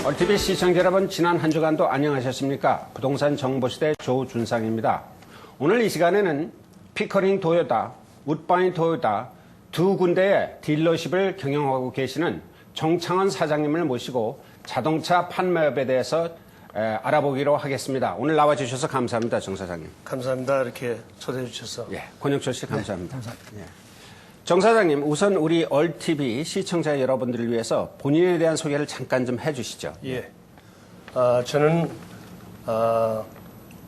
얼티비 시청자 여러분, 지난 한 주간도 안녕하셨습니까? 부동산 정보시대 조준상입니다. 오늘 이 시간에는 피커링 토요타, 우드바인 토요타 두 군데의 딜러십을 경영하고 계시는 정창원 사장님을 모시고 자동차 판매업에 대해서 알아보기로 하겠습니다. 오늘 나와주셔서 감사합니다, 정 사장님. 감사합니다. 이렇게 초대해 주셔서. 예, 권혁철 씨 감사합니다. 네, 감사합니다. 예. 정 사장님, 우선 우리 얼티비 시청자 여러분들을 위해서 본인에 대한 소개를 잠깐 좀 해주시죠. 예. 저는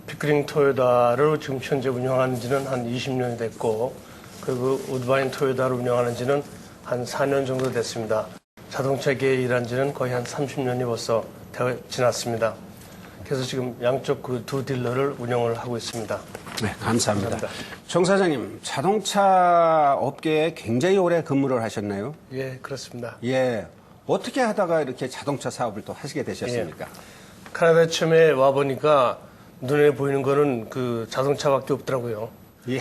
피크링 토요타를 지금 현재 운영하는 지는 한 20년이 됐고, 그리고 우드바인 토요타를 운영하는 지는 한 4년 정도 됐습니다. 자동차계에 일한 지는 거의 한 30년이 벌써 지났습니다. 그래서 지금 양쪽 그 두 딜러를 운영을 하고 있습니다. 네, 감사합니다. 정 사장님, 자동차 업계에 굉장히 오래 근무를 하셨나요? 예, 그렇습니다. 예. 어떻게 하다가 이렇게 자동차 사업을 또 하시게 되셨습니까? 캐나다에 처음에 와보니까 눈에 보이는 거는 그 자동차밖에 없더라고요. 예.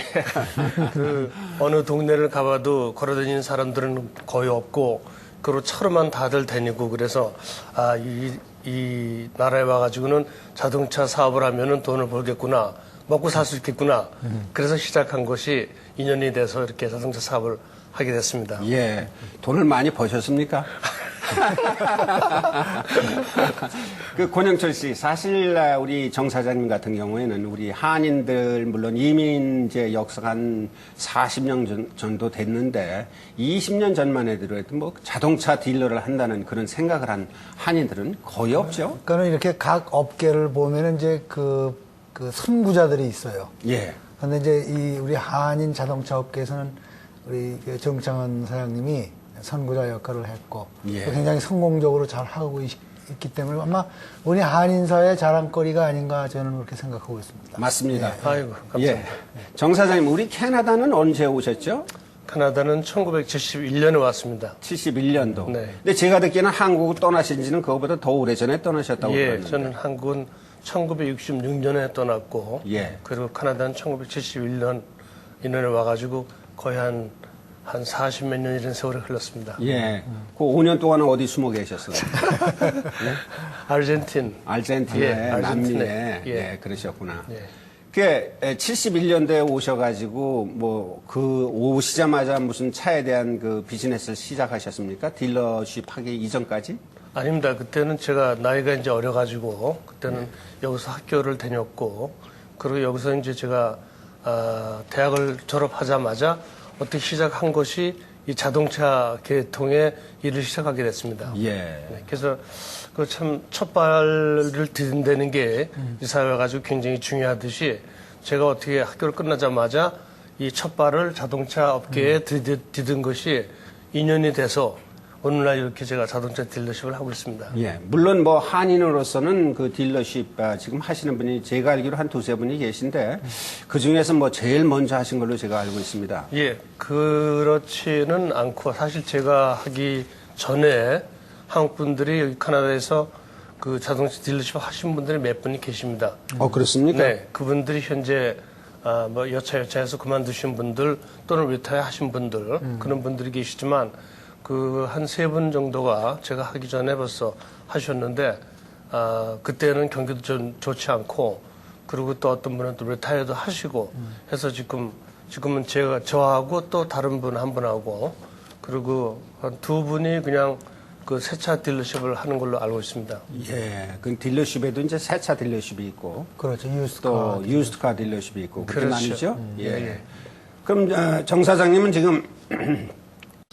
그 어느 동네를 가봐도 걸어다니는 사람들은 거의 없고, 그리고 차로만 다들 다니고, 그래서 이 나라에 와가지고는 자동차 사업을 하면은 돈을 벌겠구나, 먹고 살 수 있겠구나. 그래서 시작한 것이 인연이 돼서 이렇게 자동차 사업을 하게 됐습니다. 예. 돈을 많이 버셨습니까? 그 권영철 씨, 사실 우리 정 사장님 같은 경우에는 우리 한인들 물론 이민제 역사가 한 40년 정도 됐는데 20년 전만 해도 뭐 자동차 딜러를 한다는 그런 생각을 한 한인들은 거의 없죠. 그러니까 이렇게 각 업계를 보면은 이제 그 선구자들이 있어요. 예. 근데 이제 우리 한인 자동차 업계에서는 우리 정창원 사장님이 선구자 역할을 했고, 예. 또 굉장히 성공적으로 잘 하고 있기 때문에 아마 우리 한인사의 자랑거리가 아닌가 저는 그렇게 생각하고 있습니다. 맞습니다. 예. 아이고, 감사합니다. 예. 정 사장님, 우리 캐나다는 언제 오셨죠? 캐나다는 1971년에 왔습니다. 71년도. 네. 근데 제가 듣기에는 한국을 떠나신 지는 그거보다 더 오래전에 떠나셨다고 예, 들었는데. 저는 한국은 1966년에 떠났고, 예. 그리고 캐나다는 1971년 인원에 와가지고 거의 한 40몇 년 이런 세월이 흘렀습니다. 예. 그 5년 동안은 어디 숨어 계셨어요? 예? 아르헨티나에, 예, 아르헨티나에. 남미에. 예. 예, 그러셨구나. 예. 그 71년도에 오셔가지고 뭐 그 오시자마자 무슨 차에 대한 그 비즈니스를 시작하셨습니까? 딜러십 하기 이전까지? 아닙니다. 그때는 제가 나이가 이제 어려가지고, 그때는 여기서 학교를 다녔고, 그리고 여기서 이제 제가, 대학을 졸업하자마자 어떻게 시작한 것이 이 자동차 계통의 일을 시작하게 됐습니다. 예. 네, 그래서 그 참 첫발을 디딘다는 게 이 사회가 가지고 굉장히 중요하듯이 제가 어떻게 학교를 끝나자마자 이 첫발을 자동차 업계에 디딘 것이 인연이 돼서 오늘날 이렇게 제가 자동차 딜러십을 하고 있습니다. 예. 물론 뭐 한인으로서는 그 딜러십 지금 하시는 분이 제가 알기로 한 두세 분이 계신데 그 중에서 뭐 제일 먼저 하신 걸로 제가 알고 있습니다. 예, 그렇지는 않고 사실 제가 하기 전에 한국 분들이 여기 캐나다에서 그 자동차 딜러십 하신 분들이 몇 분이 계십니다. 그렇습니까? 네, 그분들이 현재 뭐 여차여차해서 그만두신 분들 또는 리타이어 하신 분들 그런 분들이 계시지만 그 한 세 분 정도가 제가 하기 전에 벌써 하셨는데 그때는 경기도 좀 좋지 않고 그리고 또 어떤 분은 또 리타이어도 하시고 해서 지금은 저하고 또 다른 분 한 분하고 그리고 한 두 분이 그냥 그 새차 딜러십을 하는 걸로 알고 있습니다. 예. 그 딜러십에도 이제 새차 딜러십이 있고 그렇죠. 또 유스트카 딜러십이 있고 그렇게 그렇죠. 나뉘죠? 예. 그럼 정 사장님은 지금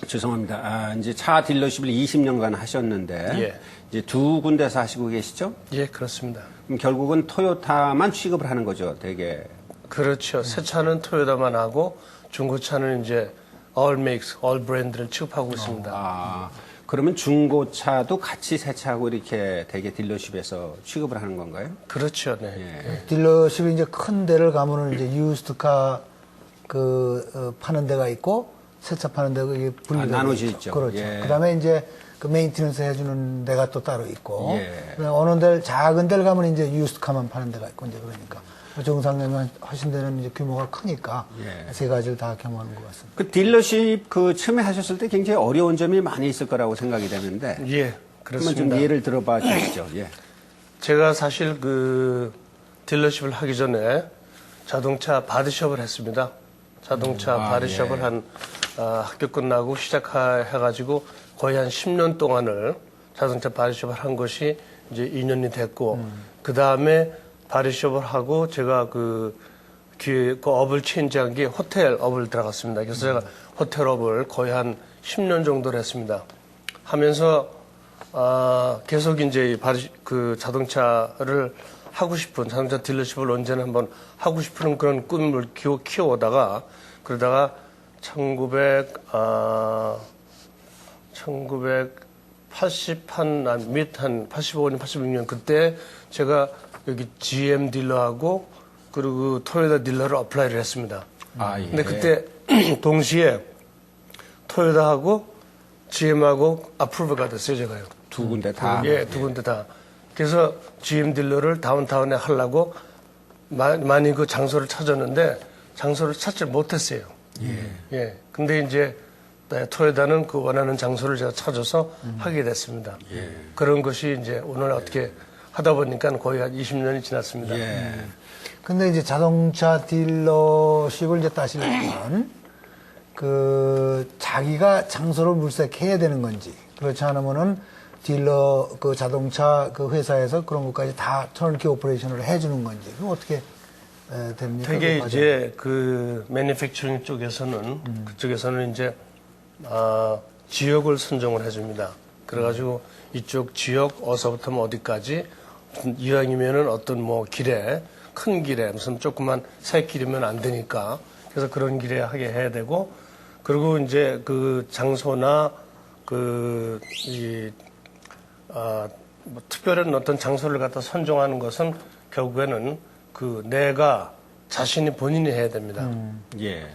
죄송합니다. 이제 차 딜러십을 20년간 하셨는데 예. 이제 두 군데서 하시고 계시죠? 예, 그렇습니다. 그럼 결국은 토요타만 취급을 하는 거죠, 되게. 그렇죠. 새 차는 토요타만 하고 중고차는 이제 all makes, all brand를 취급하고 있습니다. 그러면 중고차도 같이 세차하고 이렇게 되게 딜러십에서 취급을 하는 건가요? 그렇죠. 네. 예. 딜러십이 이제 큰 데를 가면은 이제 유스트카 파는 데가 있고 세차 파는 데가 이게 분리가 나눠져 있죠. 그렇죠. 예. 그다음에 이제 그 메인티넌스 해주는 데가 또 따로 있고, 예. 어느 데 작은 데를 가면 이제 유스트카만 파는 데가 있고 이제 그러니까 정상님이 하신 데는 이제 규모가 크니까 예. 세 가지를 다 겸하는 것 같습니다. 그 딜러십 그 처음에 하셨을 때 굉장히 어려운 점이 많이 있을 거라고 생각이 되는데. 예. 한번 좀 그렇습니다. 예를 들어봐 주시죠. 예. 제가 사실 그 딜러십을 하기 전에 자동차 바디숍을 했습니다. 자동차 바디숍을 예. 학교 끝나고 시작해가지고 거의 한 10년 동안을 자동차 바디숍을 한 것이 이제 2년이 됐고, 그 다음에 바디숍을 하고 제가 그 업을 체인지한 게 호텔 업을 들어갔습니다. 그래서 제가 호텔 업을 거의 한 10년 정도를 했습니다. 하면서 계속 이제 그 자동차를 하고 싶은 자동차 딜러십을 언제나 한번 하고 싶은 그런 꿈을 키워오다가 그러다가 85년, 86년 그때 제가 여기 GM 딜러하고 그리고 토요타 딜러를 어플라이를 했습니다. 예. 근데 그때 동시에 토요타하고 GM하고 아프로브가 됐어요, 제가요. 두 군데 다. 예, 두 군데 다. 그래서 GM 딜러를 다운타운에 하려고 많이 그 장소를 찾았는데 장소를 찾지 못했어요. 예. 근데 이제 토요타는 그 원하는 장소를 제가 찾아서 하게 됐습니다. 그런 것이 이제 오늘 어떻게 하다 보니까 거의 한 20년이 지났습니다. 예. 근데 이제 자동차 딜러십을 이제 따시려면 자기가 장소를 물색해야 되는 건지 그렇지 않으면은 딜러 그 자동차 그 회사에서 그런 것까지 다 턴키 오퍼레이션을 해주는 건지 그럼 어떻게 됩니까? 되게 이제 그 매니팩처링 쪽에서는 그쪽에서는 이제 지역을 선정을 해줍니다. 그래가지고 이쪽 지역 어서부터 어디까지 이왕이면은 어떤 뭐 길에 큰 길에 무슨 조그만 새 길이면 안 되니까 그래서 그런 길에 하게 해야 되고 그리고 이제 그 장소나 뭐 특별한 어떤 장소를 갖다 선정하는 것은 결국에는 그 내가 자신이 본인이 해야 됩니다. 예.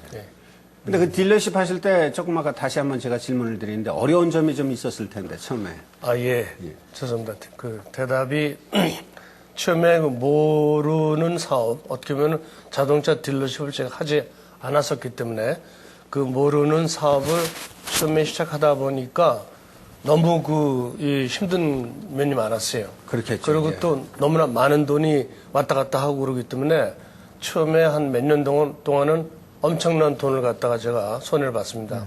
근데 그 딜러십 하실 때 조금 아까 다시 한번 제가 질문을 드리는데 어려운 점이 좀 있었을 텐데 처음에. 예. 죄송합니다. 그 대답이 처음에 그 모르는 사업, 어떻게 보면 자동차 딜러십을 제가 하지 않았었기 때문에 그 모르는 사업을 처음에 시작하다 보니까 너무 힘든 면이 많았어요. 그렇겠죠. 그리고 예. 또 너무나 많은 돈이 왔다 갔다 하고 그러기 때문에 처음에 한 몇 년 동안은 엄청난 돈을 갖다가 제가 손해를 봤습니다.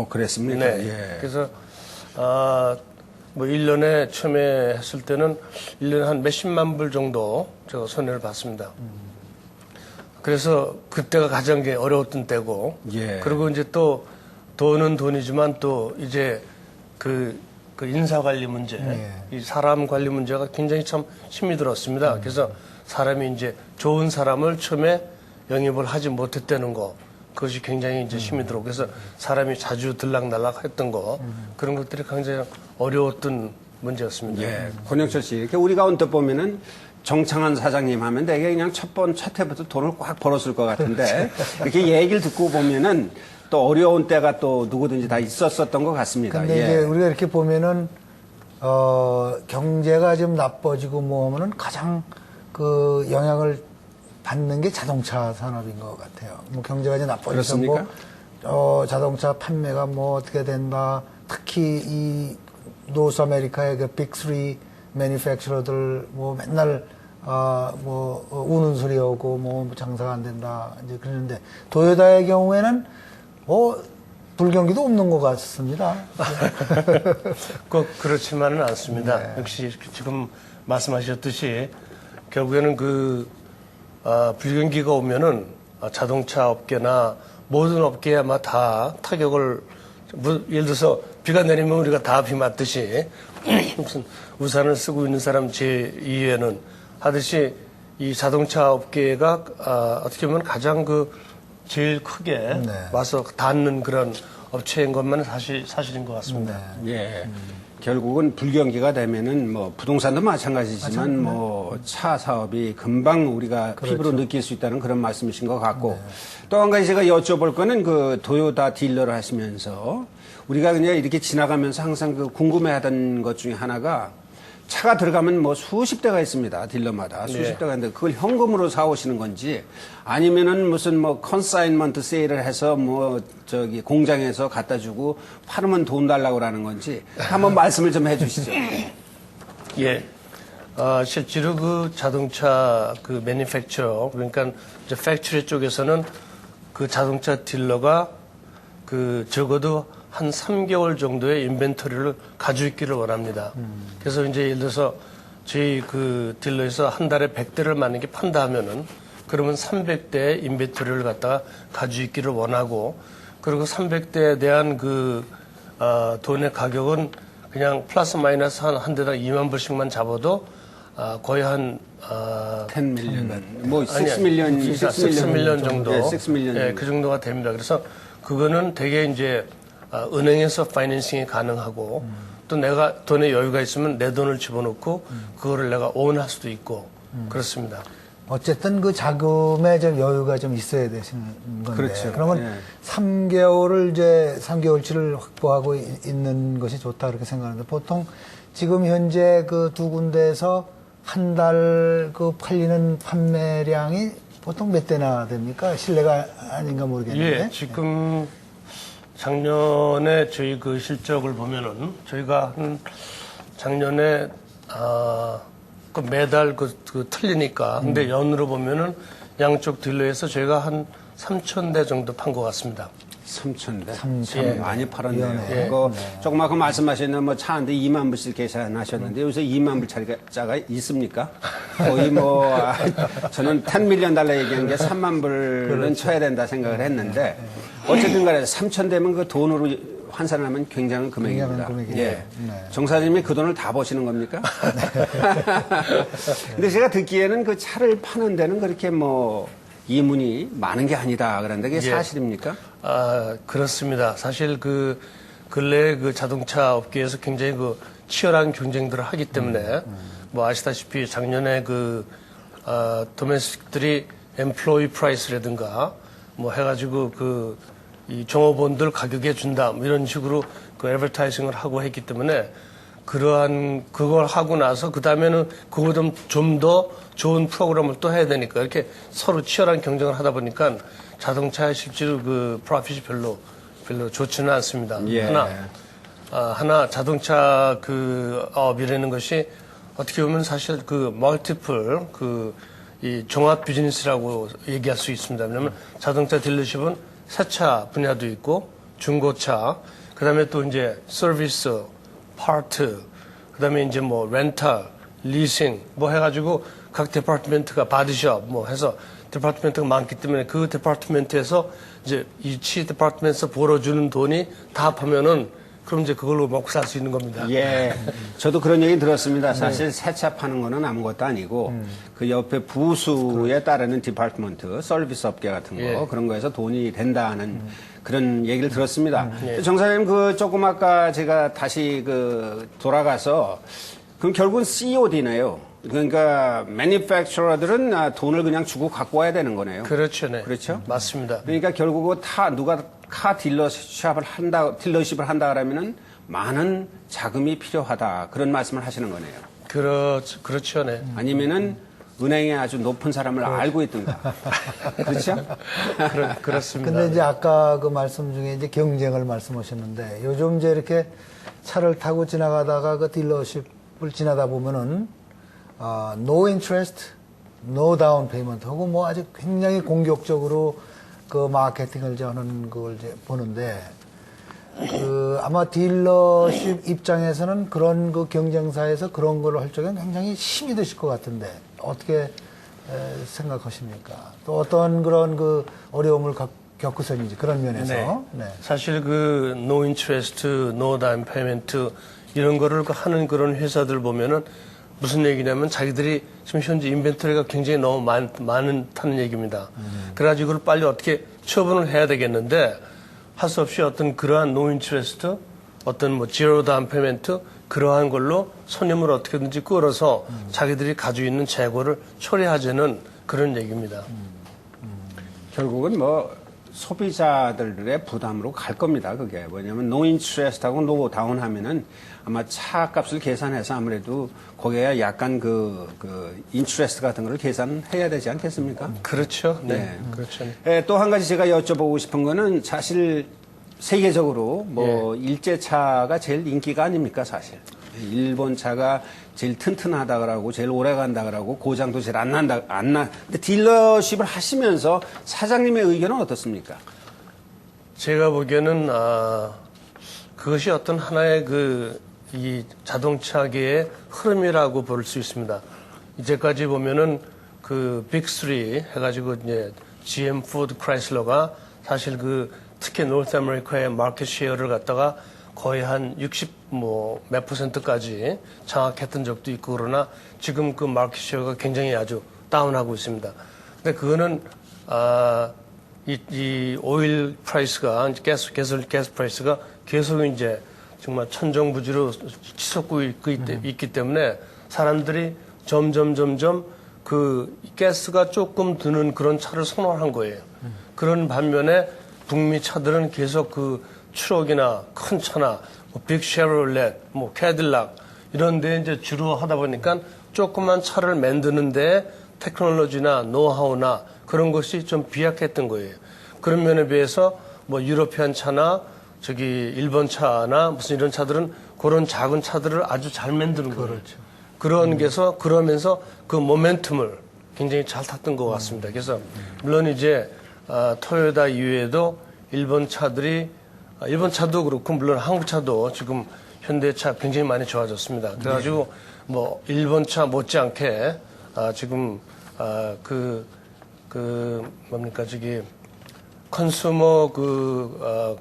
그랬습니까? 네. 예. 그래서, 뭐 1년에 처음에 했을 때는 1년에 한 몇십만 불 정도 제가 손해를 봤습니다. 그래서 그때가 가장 어려웠던 때고, 예. 그리고 이제 또 돈은 돈이지만 또 이제 그 인사 관리 문제, 이 사람 관리 문제가 굉장히 참 힘이 들었습니다. 그래서 사람이 이제 좋은 사람을 처음에 영입을 하지 못했다는 거, 그것이 굉장히 이제 힘이 들었고, 그래서 사람이 자주 들락날락 했던 거, 그런 것들이 굉장히 어려웠던 문제였습니다. 예. 권영철 씨, 이렇게 우리가 언뜻 보면은 정창한 사장님 하면 되게 그냥 첫 해부터 돈을 꽉 벌었을 것 같은데, 이렇게 얘기를 듣고 보면은 또 어려운 때가 또 누구든지 다 있었었던 것 같습니다. 근데 이제 우리가 이렇게 보면은 경제가 좀 나빠지고 뭐 하면은 가장 그 영향을 받는 게 자동차 산업인 것 같아요. 뭐 경제가 이제 나빠져서 뭐 자동차 판매가 뭐 어떻게 된다. 특히 이 노스 아메리카의 그 빅3 매니팩처러들 뭐 맨날 뭐 우는 소리 오고 뭐 장사가 안 된다 이제 그러는데 도요타의 경우에는 뭐 불경기도 없는 것 같습니다. 꼭 그렇지만은 않습니다. 역시 지금 말씀하셨듯이 결국에는 불경기가 오면은 자동차 업계나 모든 업계에 아마 다 타격을 예를 들어서 비가 내리면 우리가 다 비 맞듯이 무슨 우산을 쓰고 있는 사람 제 2회는 하듯이 이 자동차 업계가 어떻게 보면 가장 제일 크게 와서 닿는 그런 업체인 것만 사실인 것 같습니다. 예. 결국은 불경기가 되면은 뭐 부동산도 마찬가지지만 뭐 차 사업이 금방 우리가 피부로 느낄 수 있다는 그런 말씀이신 것 같고 또 한 가지 제가 여쭤볼 거는 그 도요타 딜러를 하시면서 우리가 그냥 이렇게 지나가면서 항상 궁금해하던 것 중에 하나가 차가 들어가면 뭐 수십 대가 있습니다. 딜러마다. 수십 대가 있는데 그걸 현금으로 사오시는 건지 아니면은 무슨 뭐 컨사인먼트 세일을 해서 뭐 저기 공장에서 갖다 주고 팔으면 돈 달라고 그러는 건지 한번 말씀을 좀 해 주시죠. 예. 실제로 그 자동차 그 매니팩처러 그러니까 이제 팩토리 쪽에서는 그 자동차 딜러가 그 적어도 한 3개월 정도의 인벤토리를 가지고 있기를 원합니다. 그래서 이제 예를 들어서 저희 그 딜러에서 한 달에 100대를 만약에 판다 하면은 그러면 300대의 인벤토리를 갖다가 가지고 있기를 원하고 그리고 300대에 대한 그 돈의 가격은 그냥 플러스 마이너스 한 대당 2만 불씩만 잡아도 거의 한 10 밀리언, 뭐 6 밀리언, 6 밀리언 정도, 네, 6 밀리언 예, 그 정도가 됩니다. 그래서 그거는 되게 이제 은행에서 파이낸싱이 가능하고 또 내가 돈에 여유가 있으면 내 돈을 집어넣고 그거를 내가 오운할 수도 있고 그렇습니다. 어쨌든 그 자금에 좀 여유가 좀 있어야 되시는 건데. 그렇죠. 그러면 예. 3개월을 이제 3개월치를 확보하고 있는 것이 좋다 그렇게 생각하는데 보통 지금 현재 그 두 군데에서 한 달 그 팔리는 판매량이 보통 몇 대나 됩니까? 실례가 아닌가 모르겠는데. 예, 지금 작년에 저희 그 실적을 보면은 저희가 한 작년에 그 매달 그 틀리니까 근데 연으로 보면은 양쪽 딜러에서 저희가 한 3,000대 정도 판 것 같습니다. 3,000대. 참 참 많이 팔았네요. 위험해. 그거 조그맣게 말씀하시는 뭐 차 한 대 2만 불씩 계산하셨는데 요새 2만 불짜리가 있습니까? 거의 뭐 저는 10 밀리언 달러 얘기한 게 3만 불은 쳐야 된다 생각을 했는데 어쨌든 간에 3,000대면 그 돈으로 환산하면 굉장한 금액입니다. 굉장한 금액이에요. 예. 네. 정사님이 그 돈을 다 버시는 겁니까? 근데 제가 듣기에는 그 차를 파는 데는 그렇게 뭐 이문이 많은 게 아니다. 그런데 그게 예. 사실입니까? 그렇습니다. 사실 그 근래 그 자동차 업계에서 굉장히 그 치열한 경쟁들을 하기 때문에 뭐 아시다시피 작년에 그 도메스틱들이 엠플로이 프라이스라든가 뭐 해가지고 그 이 종업원들 가격에 준다 뭐 이런 식으로 그 애버타이징을 하고 했기 때문에 그러한 그걸 하고 나서 그 다음에는 그거보다 좀 더 좋은 프로그램을 또 해야 되니까 이렇게 서로 치열한 경쟁을 하다 보니까 자동차의 실제로 그 프로핏이 별로 좋지는 않습니다. 예. 하나 자동차 그 업이라는 것이 어떻게 보면 사실 그 멀티플 이 종합 비즈니스라고 얘기할 수 있습니다. 왜냐하면 자동차 딜러십은 새 차 분야도 있고 중고차, 그다음에 또 이제 서비스, 파트, 그다음에 이제 뭐 렌탈, 리싱 뭐 해가지고 각 디파트먼트가 바디숍 뭐 해서 디파트먼트가 많기 때문에 그 디파트먼트에서 이제 이치 디파트먼트에서 벌어주는 돈이 다 합하면은 그럼 이제 그걸로 먹고 살 수 있는 겁니다. 예. 저도 그런 얘기 들었습니다. 사실 새 차 파는 거는 아무것도 아니고 그 옆에 부수에 따르는 디파트먼트, 서비스 업계 같은 거 예. 그런 거에서 돈이 된다는 그런 얘기를 들었습니다. 정사님 그 조금 아까 제가 다시 그 돌아가서 그럼 결국은 COD네요. 그러니까 매니팩처러들은 돈을 그냥 주고 갖고 와야 되는 거네요. 그렇죠, 네. 그렇죠? 맞습니다. 그러니까 결국은 누가 카 딜러십을 한다 그러면은 많은 자금이 필요하다 그런 말씀을 하시는 거네요. 그렇죠, 네. 아니면은 은행에 아주 높은 사람을 알고 있든가. 그렇죠? 그렇습니다. 근데 이제 아까 그 말씀 중에 이제 경쟁을 말씀하셨는데 요즘 이제 이렇게 차를 타고 지나가다가 그 딜러십을 지나다 보면은 no interest, no down payment 하고 뭐 아주 굉장히 공격적으로 그 마케팅을 하는 걸 이제 보는데 그 아마 딜러십 입장에서는 그런 그 경쟁사에서 그런 걸 할 적엔 굉장히 힘이 드실 것 같은데 어떻게 생각하십니까? 또 어떤 그런 그 어려움을 겪으셨는지 그런 면에서. 네. 사실 그 no interest, no down payment 이런 거를 하는 그런 회사들 보면은 무슨 얘기냐면 자기들이 지금 현재 인벤토리가 굉장히 너무 많다는 얘기입니다. 그래가지고 그걸 빨리 어떻게 처분을 해야 되겠는데 할 수 없이 어떤 그러한 no interest, 어떤 뭐 zero down payment 그러한 걸로 손님을 어떻게든지 끌어서 자기들이 가지고 있는 재고를 처리하자는 그런 얘기입니다. 결국은 뭐 소비자들의 부담으로 갈 겁니다. 그게 뭐냐면 노 인트레스트하고 노 다운 하면은 아마 차 값을 계산해서 아무래도 거기에 약간 그 인트레스트 같은 걸 계산해야 되지 않겠습니까? 그렇죠. 네. 네. 그렇죠. 또 한 가지 제가 여쭤보고 싶은 거는 사실 세계적으로 뭐 일제차가 제일 인기가 아닙니까 사실. 일본 차가 제일 튼튼하다 그러고 제일 오래 간다 그러고 고장도 제일 안 난다 안 나. 근데 딜러십을 하시면서 사장님의 의견은 어떻습니까? 제가 보기에는 그것이 어떤 하나의 이 자동차계의 흐름이라고 볼 수 있습니다. 이제까지 보면은 그 빅3 해가지고 이제 GM, 포드, 크라이슬러가 사실 특히 노스 아메리카의 마켓 쉐어를 갖다가 거의 한 60몇 %까지 장악했던 적도 있고 그러나 지금 그 마켓 쉐어가 굉장히 아주 다운하고 있습니다. 근데 그거는 이 오일 프라이스가 가스 프라이스가 계속 이제 정말 천정부지로 치솟고 있기 때문에 사람들이 점점 그 가스가 조금 드는 그런 차를 선호한 거예요. 그런 반면에 북미 차들은 계속 그 트럭이나 큰 차나 빅 쉐로렛, 캐딜락 이런 데 이제 주로 하다 보니까 조그만 차를 만드는데 테크놀로지나 노하우나 그런 것이 좀 비약했던 거예요. 그런 면에 비해서 유러피안 차나 일본 차나 무슨 이런 차들은 그런 작은 차들을 아주 잘 만드는 거예요. 그렇죠. 그러면서 그 모멘텀을 굉장히 잘 탔던 것 같습니다. 그래서 물론 이제 토요타 이외에도 일본 차도 그렇고 물론 한국 차도 지금 현대차 굉장히 많이 좋아졌습니다. 그래가지고 일본 차 못지않게 지금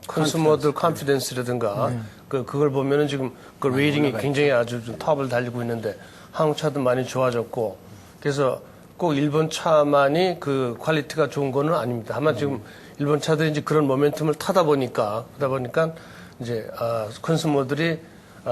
컨슈머들 컨피던스라든가 그걸 보면은 지금 그 레이팅이 굉장히 아주 좀 탑을 달리고 있는데 한국 차도 많이 좋아졌고 그래서 꼭 일본 차만이 그 퀄리티가 좋은 거는 아닙니다. 다만 지금 일본 차들이 이제 그런 모멘텀을 타다 보니까 이제 컨슈머들이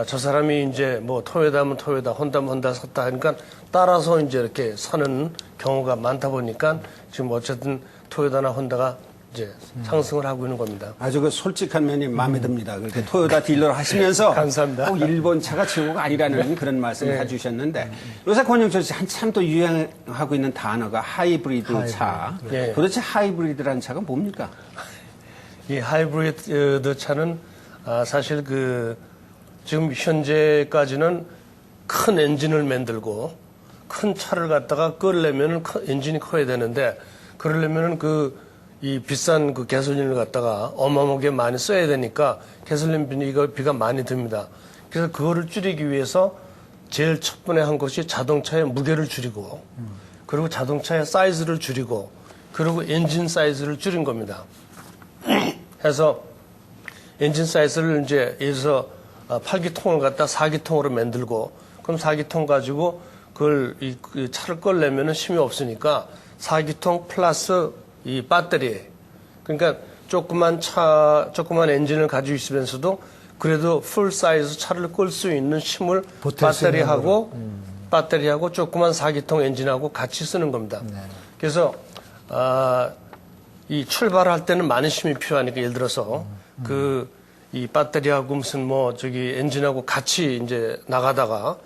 저 사람이 이제 토요타면 토요타, 혼다면 혼다 샀다 하니까 따라서 이제 이렇게 사는 경우가 많다 보니까 지금 어쨌든 토요타나 혼다가 이제 상승을 하고 있는 겁니다. 아주 솔직한 면이 마음에 듭니다. 그렇게 토요타 딜러를 하시면서 감사합니다. 꼭 일본 차가 최고가 아니라는 그런 말씀을 해주셨는데 요새 권영철 씨 한참 또 유행하고 있는 단어가 하이브리드 차. 도대체 하이브리드라는 차가 뭡니까? 이 하이브리드 차는 사실 지금 현재까지는 큰 엔진을 만들고 큰 차를 갖다가 끌려면은 엔진이 커야 되는데 그러려면은 이 비싼 가솔린을 갖다가 어마어마하게 많이 써야 되니까 가솔린 비가 많이 듭니다. 그래서 그거를 줄이기 위해서 제일 첫 번에 한 것이 자동차의 무게를 줄이고 그리고 자동차의 사이즈를 줄이고 그리고 엔진 사이즈를 줄인 겁니다. 해서 엔진 사이즈를 이제 예서 8기통을 갖다 4기통으로 만들고 그럼 4기통 가지고 그걸 이 차를 끌려면은 힘이 없으니까 4기통 플러스 이 배터리. 그러니까 조그만 엔진을 가지고 있으면서도 그래도 풀 사이즈 차를 끌 수 있는 힘을 배터리하고 조그만 4기통 엔진하고 같이 쓰는 겁니다. 네. 그래서 이 출발할 때는 많은 힘이 필요하니까 예를 들어서 이 배터리하고 무슨 엔진하고 같이 이제 나가다가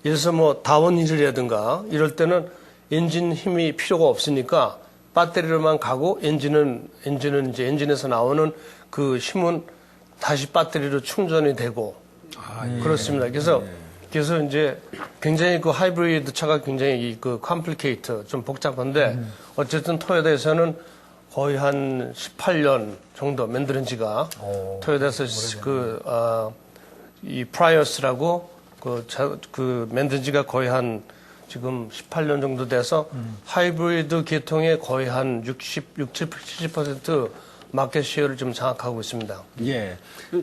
예를 들어서 다운힐이라든가 이럴 때는 엔진 힘이 필요가 없으니까 배터리로만 가고 엔진은 이제 엔진에서 나오는 그 힘은 다시 배터리로 충전이 되고 그렇습니다. 그래서 이제 굉장히 그 하이브리드 차가 굉장히 컴플리케이트 좀 복잡한데 어쨌든 토요타에서는 거의 한 18년 정도 만드는 지가 토요타에서 이 프라이어스라고 만든 지가 거의 한 지금 18년 정도 돼서 하이브리드 계통의 거의 한 70% 마켓 쉐어를 좀 장악하고 있습니다. 예.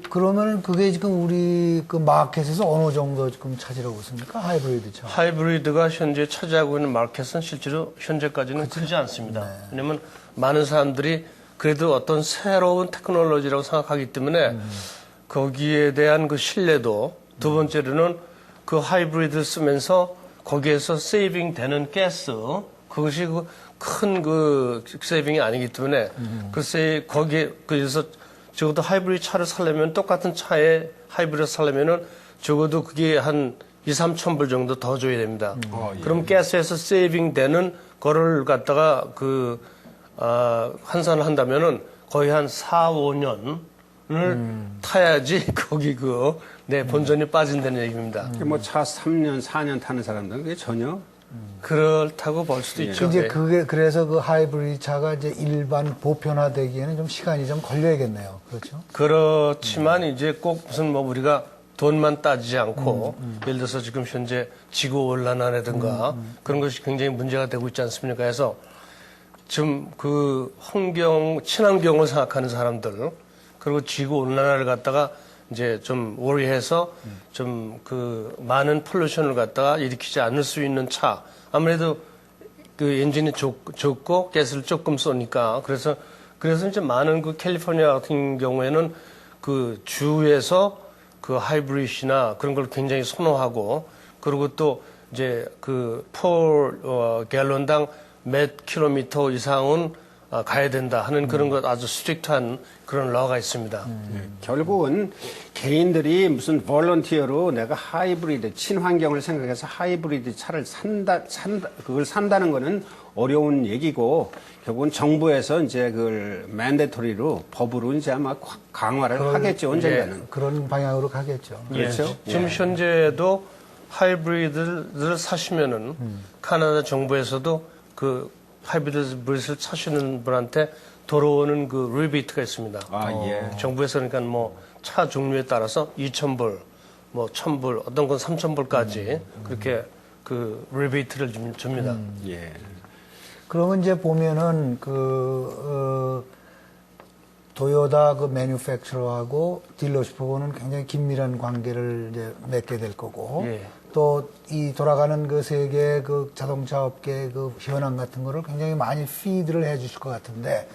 그러면 그게 지금 우리 마켓에서 어느 정도 지금 차지하고 있습니까? 하이브리드 차. 하이브리드가 현재 차지하고 있는 마켓은 실제로 현재까지는 크지 않습니다. 왜냐하면 많은 사람들이 그래도 어떤 새로운 테크놀로지라고 생각하기 때문에 거기에 대한 그 신뢰도 두 번째로는 그 하이브리드를 쓰면서 거기에서 세이빙 되는 가스 그것이 큰 그 세이빙이 아니기 때문에 글쎄 거기에 그래서 적어도 하이브리드 차를 살려면 똑같은 차에 하이브리드 살려면은 적어도 그게 한 2, 3천 불 정도 더 줘야 됩니다. 예. 그럼 가스에서 세이빙 되는 거를 갖다가 환산을 한다면은 거의 한 4, 5년을 타야지 거기 본전이 빠진다는 얘기입니다. 뭐 차 3년, 4년 타는 사람들은 그게 전혀 그렇다고 볼 수도 있죠. 이제 네. 그래서 그 하이브리드 차가 이제 일반 보편화되기에는 좀 시간이 좀 걸려야겠네요. 그렇죠? 그렇지만 이제 꼭 무슨 뭐 우리가 돈만 따지지 않고 예를 들어서 지금 현재 지구 온난화라든가 그런 것이 굉장히 문제가 되고 있지 않습니까? 그래서 좀 그 친환경을 생각하는 사람들 그리고 지구 온난화를 갖다가 이제 좀 worry해서 좀 많은 폴루션을 갖다가 일으키지 않을 수 있는 차 아무래도 그 엔진이 좋고 가스를 조금 쏘니까 그래서 이제 많은 그 캘리포니아 같은 경우에는 그 주에서 그 하이브리드나 그런 걸 굉장히 선호하고 그리고 또 이제 갤런당 몇 킬로미터 이상은 가야 된다 하는 그런 것 아주 스트릭트한 그런 러가 있습니다. 결국은 개인들이 무슨 볼런티어로 내가 하이브리드 친환경을 생각해서 하이브리드 차를 그걸 산다는 거는 어려운 얘기고 결국은 정부에서 이제 그걸 맨데토리로 법으로 이제 아마 강화를 하겠죠 언젠가는. 그런 방향으로 가겠죠. 그렇죠. 지금 현재도 하이브리드를 사시면은 카나다 정부에서도 그 하이브리드를 사시는 분한테 들어오는 그 리베이트가 있습니다. 정부에서 그러니까 뭐 차 종류에 따라서 2,000불, 뭐 1,000불, 어떤 건 3,000불까지 그렇게 그 리베이트를 줍니다. 예. 그러면 이제 보면은 도요타 그 매뉴팩처러하고 딜러십하고는 굉장히 긴밀한 관계를 이제 맺게 될 거고 예. 또 이 돌아가는 그 세계 그 자동차 업계 그 현황 같은 거를 굉장히 많이 피드를 해 주실 것 같은데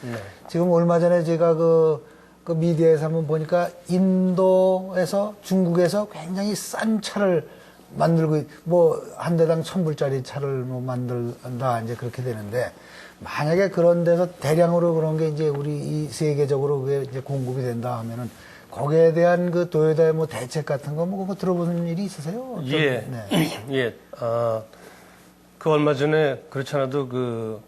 지금 얼마 전에 제가 그 미디어에서 한번 보니까 인도에서 중국에서 굉장히 싼 차를 만들고 뭐 한 대당 1,000불짜리 차를 뭐 만들다 이제 그렇게 되는데 만약에 그런 데서 대량으로 그런 게 이제 우리 이 세계적으로 그게 이제 공급이 된다 하면은 거기에 대한 그 도요타의 뭐 대책 같은 거 뭐 그거 들어보는 일이 있으세요? 예. 예. 그 얼마 전에 그렇지 않아도 그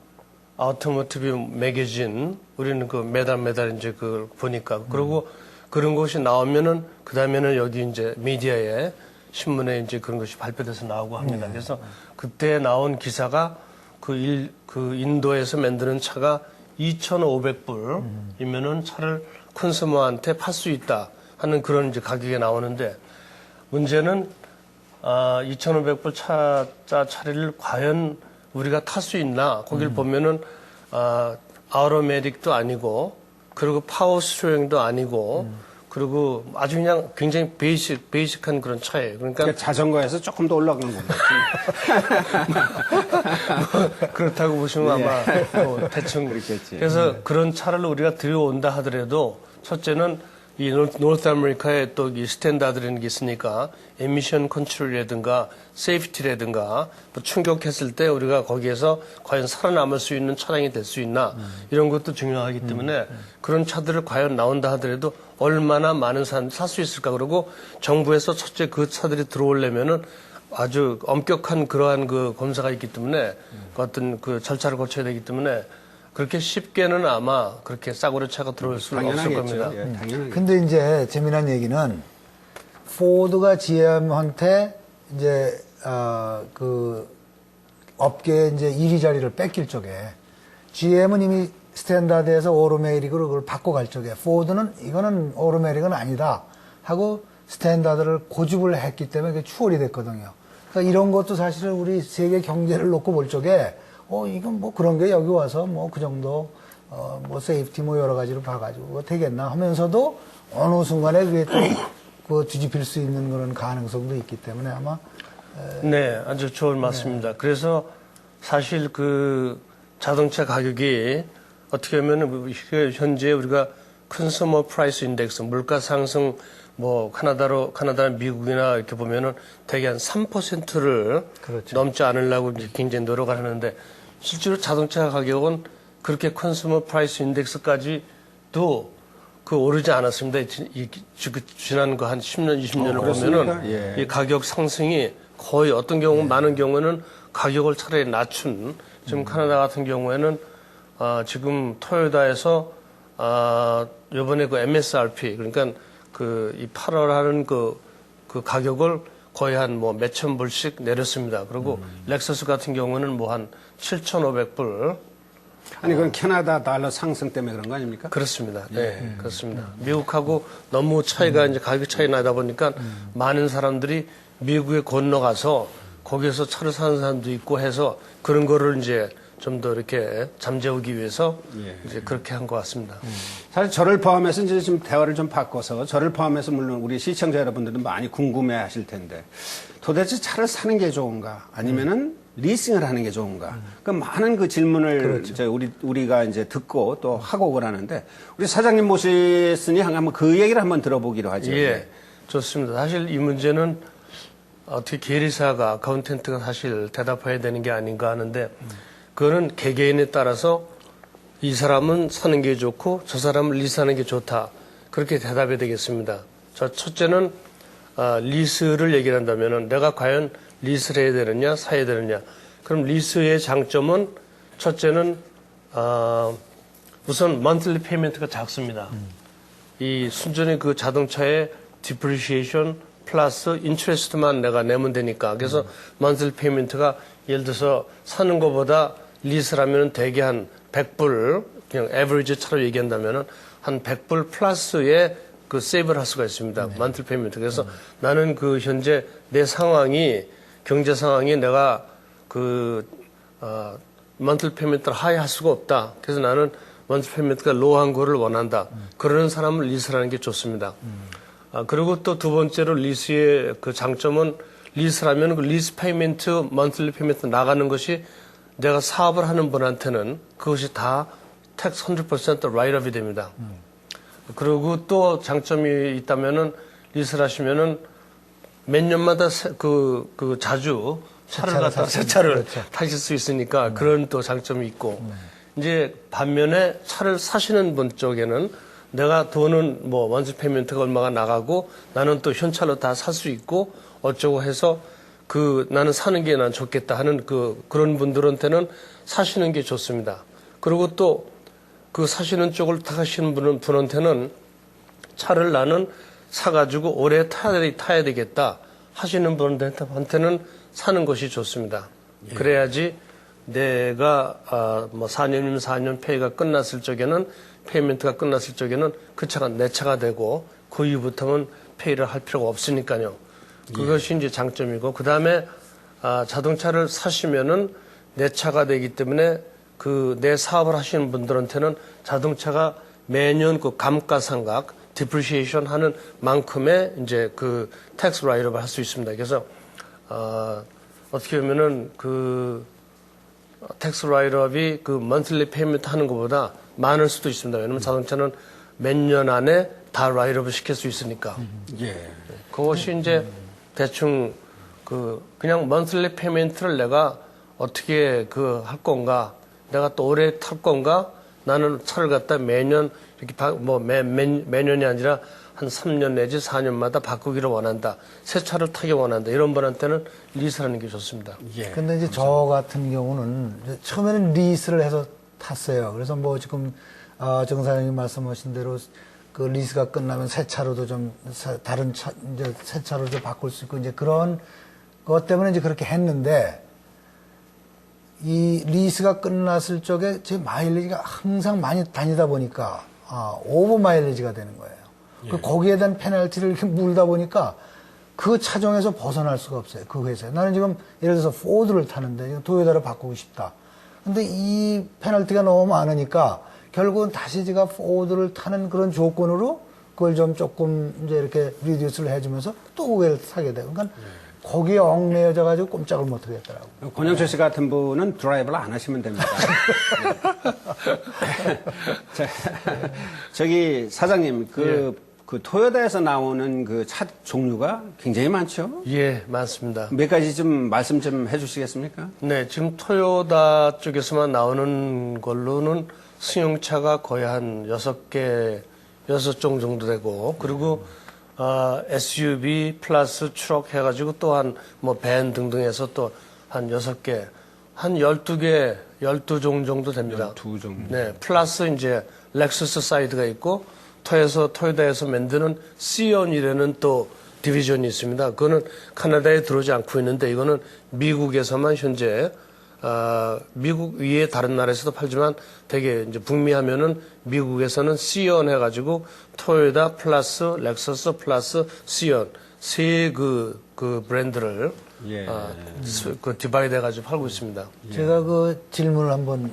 아우토모티브 매거진 우리는 그 매달 이제 그걸 보니까 그리고 그런 것이 나오면은 그 다음에는 여기 이제 미디어에 신문에 이제 그런 것이 발표돼서 나오고 합니다. 그래서 그때 나온 기사가 그 인도에서 만드는 차가 2,500불이면은 차를 컨슈머한테 팔 수 있다 하는 그런 이제 가격에 나오는데 문제는 2,500불 차를 과연 우리가 탈 수 있나? 거길 보면은 아우토매틱도 아니고 그리고 파워 스티어링도 아니고 그리고 아주 그냥 굉장히 베이직한 그런 차예요. 그러니까 자전거에서 조금 더 올라가는 겁니다. 그렇다고 보시면 아마 뭐 대충 그렇겠지. 그래서 그런 차를 우리가 들여온다 하더라도 첫째는 이 노스 아메리카에 또 이 스탠다드라는 게 있으니까 에미션 컨트롤이라든가 세이프티라든가 뭐 충격했을 때 우리가 거기에서 과연 살아남을 수 있는 차량이 될 수 있나 이런 것도 중요하기 때문에 그런 차들을 과연 나온다 하더라도 얼마나 많은 사람들이 살 수 있을까 그러고 정부에서 첫째 그 차들이 들어오려면은 아주 엄격한 그러한 그 검사가 있기 때문에 그 어떤 그 절차를 거쳐야 되기 때문에 그렇게 쉽게는 아마 그렇게 싸구려 차가 들어올 수는 없을 겁니다. 예, 당연하겠죠. 근데 이제 재미난 얘기는 포드가 GM한테 이제 그 업계에 이제 1위 자리를 뺏길 적에 GM은 이미 스탠다드에서 오토매틱으로 그걸 바꿔갈 적에 포드는 이거는 오토매틱은 아니다 하고 스탠다드를 고집을 했기 때문에 그게 추월이 됐거든요. 그러니까 이런 것도 사실은 우리 세계 경제를 놓고 볼 적에 이건 뭐 그런 게 여기 와서 뭐 그 정도 뭐 세이프티 뭐 여러 가지로 봐가지고 되겠나 하면서도 어느 순간에 그게 또 그 뒤집힐 수 있는 그런 가능성도 있기 때문에 아마 네, 아주 좋은 말씀입니다. 그래서 사실 그 자동차 가격이 어떻게 보면 현재 우리가 컨슈머 프라이스 인덱스 물가 상승 뭐 카나다나 미국이나 이렇게 보면은 대개 한 3%를 그렇죠. 넘지 않으려고 이제 굉장히 노력을 하는데 실제로 자동차 가격은 그렇게 컨슈머 프라이스 인덱스까지도 그 오르지 않았습니다. 지난 그 한 10년, 20년을 보면은 예. 이 가격 상승이 거의 어떤 경우 많은 경우에는 가격을 차라리 낮춘 지금 캐나다 같은 경우에는 지금 토요타에서 요번에 그 MSRP 그러니까 그 이 8월 하는 그 가격을 거의 한 뭐 몇천 불씩 내렸습니다. 그리고 렉서스 같은 경우는 뭐 한 7,500불. 아니, 그건 캐나다 달러 상승 때문에 그런 거 아닙니까? 그렇습니다. 네, 그렇습니다. 미국하고 너무 차이가 이제 가격 차이 나다 보니까 많은 사람들이 미국에 건너가서 거기에서 차를 사는 사람도 있고 해서 그런 거를 이제 좀 더 이렇게 잠재우기 위해서 이제 그렇게 한 것 같습니다. 사실 저를 포함해서 이제 좀 대화를 좀 바꿔서 저를 포함해서 물론 우리 시청자 여러분들도 많이 궁금해 하실 텐데 도대체 차를 사는 게 좋은가 아니면은 리싱을 하는 게 좋은가? 그 많은 그 질문을 이제 우리가 이제 듣고 또 하고 그러는데 우리 사장님 모셨으니 한번 그 얘기를 한번 들어보기로 하죠. 예, 좋습니다. 사실 이 문제는 어떻게 계리사가 아카운턴트가 사실 대답해야 되는 게 아닌가 하는데 그거는 개개인에 따라서 이 사람은 사는 게 좋고 저 사람은 리스하는 게 좋다. 그렇게 대답이 되겠습니다. 첫째는 리스를 얘기를 한다면은 내가 과연 리스를 해야 되느냐 사야 되느냐. 그럼 리스의 장점은 첫째는 우선 monthly payment가 작습니다. 이 순전히 그 자동차의 depreciation 플러스 인트레스트만 내가 내면 되니까 그래서 monthly payment가 예를 들어서 사는 것보다 리스라면 대개 한 100불 그냥 에버리지 차로 얘기한다면은 한 100불 플러스의 그 세이브를 할 수가 있습니다. monthly payment. 그래서 나는 그 현재 내 상황이 경제 상황이 내가 그 monthly payment를 하이할 수가 없다. 그래서 나는 monthly payment가 로우한 거를 원한다. 그러는 사람을 리스라는 게 좋습니다. 그리고 또 두 번째로 리스의 그 장점은 리스라면 그 리스 페이먼트, monthly 페이먼트 나가는 것이 내가 사업을 하는 분한테는 그것이 다 텍스 100% 라이트업이 됩니다. 그리고 또 장점이 있다면은 리스를 하시면은 몇 년마다 자주 차를 갖다 새 차를 타실 수 있으니까 그런 또 장점이 있고 이제 반면에 차를 사시는 분 쪽에는 내가 돈은 뭐 원스 페이먼트가 얼마가 나가고 나는 또 현찰로 다 살 수 있고 어쩌고 해서 나는 사는 게 난 좋겠다 하는 그런 분들한테는 사시는 게 좋습니다. 그리고 또 그 사시는 쪽을 타시는 분한테는 차를 나는 사가지고 오래 타야 되겠다 하시는 분한테는 사는 것이 좋습니다. 그래야지 내가 뭐 4년이면 4년 페이가 끝났을 적에는 페이먼트가 끝났을 적에는 그 차가 내 차가 되고 그 이후부터는 페이를 할 필요가 없으니까요. 그것이 이제 장점이고 그다음에 자동차를 사시면은 내 차가 되기 때문에 내 사업을 하시는 분들한테는 자동차가 매년 그 감가상각 디프리시에이션 하는 만큼의 이제 그 텍스 라이트업을 할 수 있습니다. 그래서 어떻게 보면은 텍스 라이트업이 monthly payment 하는 것보다 많을 수도 있습니다. 왜냐하면 자동차는 몇 년 안에 다 라이트업을 시킬 수 있으니까. 그것이 이제 대충 그냥 monthly payment를 내가 어떻게 할 건가, 내가 또 오래 탈 건가, 나는 차를 갖다 매년 이렇게 매년이 아니라 한 3년 내지 4년마다 바꾸기를 원한다. 새 차를 타기 원한다. 이런 분한테는 리스하는 게 좋습니다. 근데 이제 저 같은 경우는 이제 처음에는 리스를 해서 탔어요. 그래서 뭐 지금 정 사장님 말씀하신 대로 그 리스가 끝나면 새 차로도 좀 다른 차 이제 새 차로 좀 바꿀 수 있고 이제 그런 것 때문에 이제 그렇게 했는데 이 리스가 끝났을 적에 제 마일리지가 항상 많이 다니다 보니까 오버 마일리지가 되는 거예요. 거기에 대한 페널티를 이렇게 물다 보니까 그 차종에서 벗어날 수가 없어요. 그 회사에. 나는 지금 예를 들어서 포드를 타는데 토요타를 바꾸고 싶다. 근데 이 페널티가 너무 많으니까 결국은 다시 제가 포드를 타는 그런 조건으로 그걸 좀 조금 이제 이렇게 리듀스를 해주면서 또 그걸 사게 돼요. 그러니까 거기에 얽매여져 가지고 꼼짝을 못 하겠더라고요. 권영철 씨 같은 분은 드라이브를 안 하시면 됩니다. 저기 사장님 그 토요타에서 나오는 그 차 종류가 굉장히 많죠? 예, 많습니다. 몇 가지 좀 말씀 좀 해주시겠습니까? 네, 지금 토요타 쪽에서만 나오는 걸로는 승용차가 거의 한 6개, 6종 정도 되고, 그리고 SUV 플러스 트럭 해가지고 또한 뭐 밴 등등 해서 또 한 6개, 한 12개, 12종 정도 됩니다. 12종. 네, 플러스 이제 렉서스 사이드가 있고, 토요타에서 만드는 시온이라는 또 디비전이 있습니다. 그거는 카나다에 들어오지 않고 있는데 이거는 미국에서만 현재 미국 위에 다른 나라에서도 팔지만 되게 이제 북미하면은 미국에서는 시온 해가지고 토요타 플러스 렉서스 플러스 시온 세 그 브랜드를 예. 그 디바이드 해가지고 팔고 있습니다. 제가 그 질문을 한번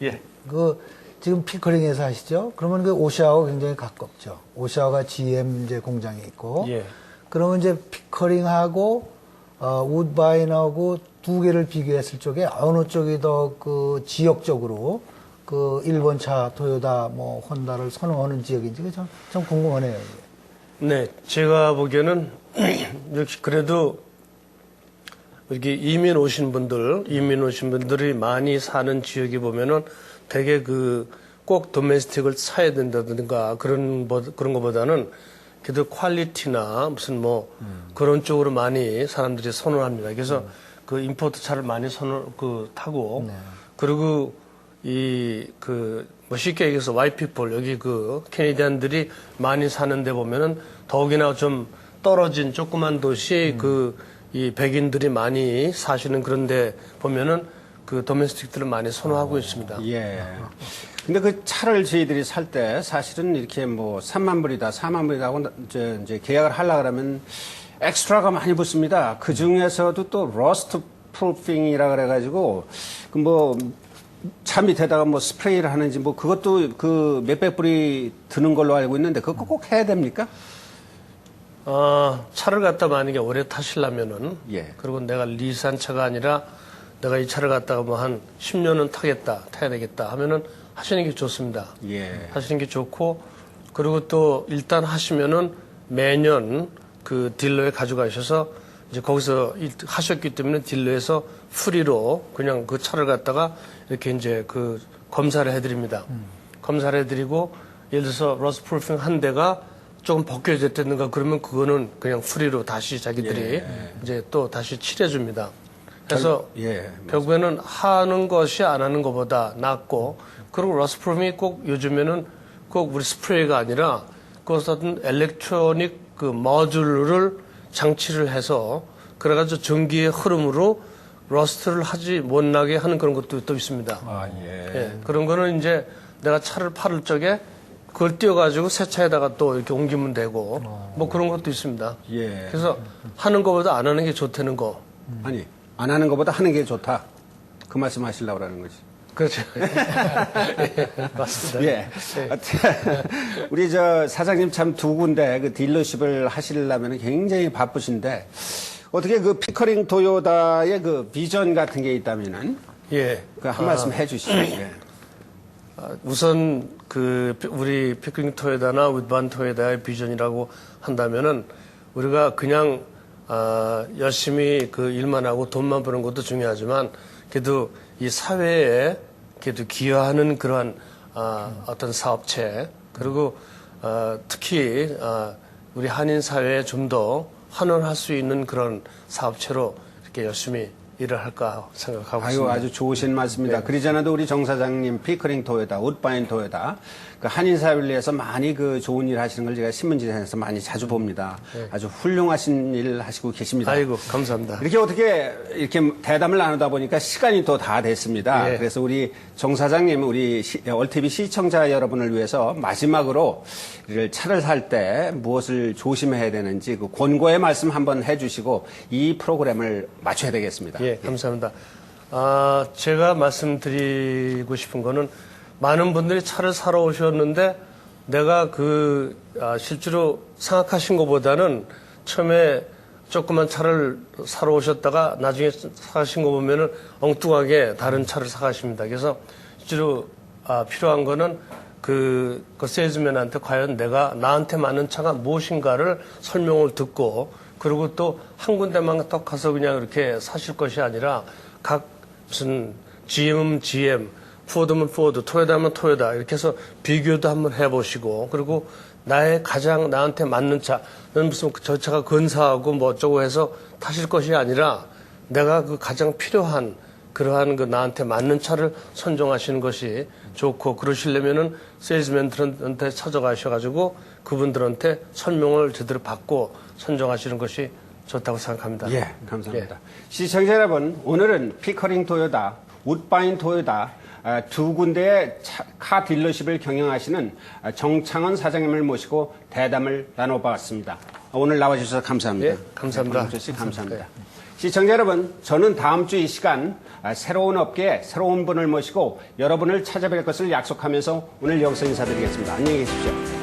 예. 그 지금 피커링에서 하시죠? 그러면 그 오샤하고 굉장히 가깝죠. 오샤가 GM 이제 공장이 있고. 예. 그러면 이제 피커링하고 우드바인하고 두 개를 비교했을 적에 어느 쪽이 더 그 지역적으로 그 일본 차 토요타 뭐 혼다를 선호하는 지역인지 좀 궁금하네요. 이게. 네, 제가 보기에는 역시 그래도 이렇게 이민 오신 분들이 많이 사는 지역에 보면은 되게 꼭 도메스틱을 사야 된다든가 그런 것보다는 그래도 퀄리티나 무슨 뭐 그런 쪽으로 많이 사람들이 선호합니다. 그래서 그 임포트 차를 많이 타고 그리고 뭐 쉽게 얘기해서 와이피플 여기 그 캐네디안들이 많이 사는데 보면은 더욱이나 좀 떨어진 조그만 도시 이 백인들이 많이 사시는 그런데 보면은 그 도메스틱들을 많이 선호하고 있습니다. 예. 근데 그 차를 저희들이 살 때 사실은 이렇게 뭐 3만 불이다, 4만 불이다 하고 이제 계약을 하려고 그러면 엑스트라가 많이 붙습니다. 그 중에서도 또 러스트 프루핑이라 그래가지고 그 뭐 차 밑에다가 뭐 스프레이를 하는지 뭐 그것도 그 몇백 불이 드는 걸로 알고 있는데 그거 꼭 해야 됩니까? 차를 갖다 만약에 오래 타시려면은 예. 그리고 내가 리스한 차가 아니라 내가 이 차를 갖다가 뭐 한 10년은 타야 되겠다 하면은 하시는 게 좋습니다. 예. 하시는 게 좋고 그리고 또 일단 하시면은 매년 그 딜러에 가져가셔서 이제 거기서 하셨기 때문에 딜러에서 프리로 그냥 그 차를 갖다가 이렇게 이제 그 검사를 해드립니다. 검사를 해드리고 예를 들어서 러스트 프루핑 한 대가 조금 벗겨졌다든가 그러면 그거는 그냥 프리로 다시 자기들이 이제 또 다시 칠해줍니다. 그래서 결국에는 하는 것이 안 하는 것보다 낫고 그리고 러스트 프루핑이 꼭 요즘에는 꼭 우리 스프레이가 아니라 그것은 엘렉트로닉 그 머듈을 장치를 해서 그래가지고 전기의 흐름으로 러스트를 하지 못나게 하는 그런 것도 또 있습니다. 그런 거는 이제 내가 차를 팔을 적에 그걸 띄워가지고 새 차에다가 또 이렇게 옮기면 되고 뭐 그런 것도 있습니다. 예. 그래서 하는 것보다 안 하는 게 좋다는 거. 아니, 안 하는 것보다 하는 게 좋다. 그 말씀 하시려고 그러는 거지. 그렇죠. 맞습니다. 예. 우리 저 사장님 참 두 군데 그 딜러십을 하시려면 굉장히 바쁘신데 어떻게 그 피커링 토요타의 그 비전 같은 게 있다면은 예. 그 한 말씀 해 주시죠. 예. 우선 우리 피커링 토요타나 우드바인 토요타의 비전이라고 한다면은 우리가 그냥 열심히 그 일만 하고 돈만 버는 것도 중요하지만 그래도 이 사회에 그래도 기여하는 그러한 어떤 사업체 그리고 특히 우리 한인 사회에 좀 더 환원할 수 있는 그런 사업체로 이렇게 열심히 일을 할까 생각하고 있습니다. 아주 좋으신 말씀입니다. 네. 그러잖아도 우리 정 사장님 피커링 토요타, 우드바인 토요타 그 한인 사회를 위해서 많이 그 좋은 일 하시는 걸 제가 신문지에서 많이 자주 봅니다. 아주 훌륭하신 일 하시고 계십니다. 아이고 감사합니다. 이렇게 어떻게 이렇게 대담을 나누다 보니까 시간이 또 다 됐습니다. 예. 그래서 우리 정 사장님, 우리 얼티비 시청자 여러분을 위해서 마지막으로 차를 살 때 무엇을 조심해야 되는지 그 권고의 말씀 한번 해주시고 이 프로그램을 마쳐야 되겠습니다. 예, 감사합니다. 제가 말씀드리고 싶은 거는 많은 분들이 차를 사러 오셨는데 내가 실제로 생각하신 것보다는 처음에 조그만 차를 사러 오셨다가 나중에 사가신 거 보면은 엉뚱하게 다른 차를 사가십니다. 그래서 실제로 필요한 거는 그 세일즈맨한테 과연 나한테 맞는 차가 무엇인가를 설명을 듣고 그리고 또 한 군데만 딱 가서 그냥 이렇게 사실 것이 아니라 각 무슨 GM은 GM, 포드면 포드, 토요타면 토요타 이렇게 해서 비교도 한번 해보시고 그리고 나의 가장 나한테 맞는 차는 무슨 저 차가 근사하고 뭐 어쩌고 해서 타실 것이 아니라 내가 그 가장 필요한 그러한 그 나한테 맞는 차를 선정하시는 것이 좋고 그러시려면은 세일즈맨들한테 찾아가셔가지고 그분들한테 설명을 제대로 받고 선정하시는 것이 좋다고 생각합니다. 예, 감사합니다. 시청자 여러분, 오늘은 피커링 토요타, 우드바인 토요타 두 군데의 카 딜러십을 경영하시는 정창원 사장님을 모시고 대담을 나눠봤습니다. 오늘 나와주셔서 감사합니다. 예, 감사합니다. 박명철 씨 감사합니다. 시청자 여러분, 저는 다음 주 이 시간 새로운 업계에 새로운 분을 모시고 여러분을 찾아뵐 것을 약속하면서 오늘 여기서 인사드리겠습니다. 안녕히 계십시오.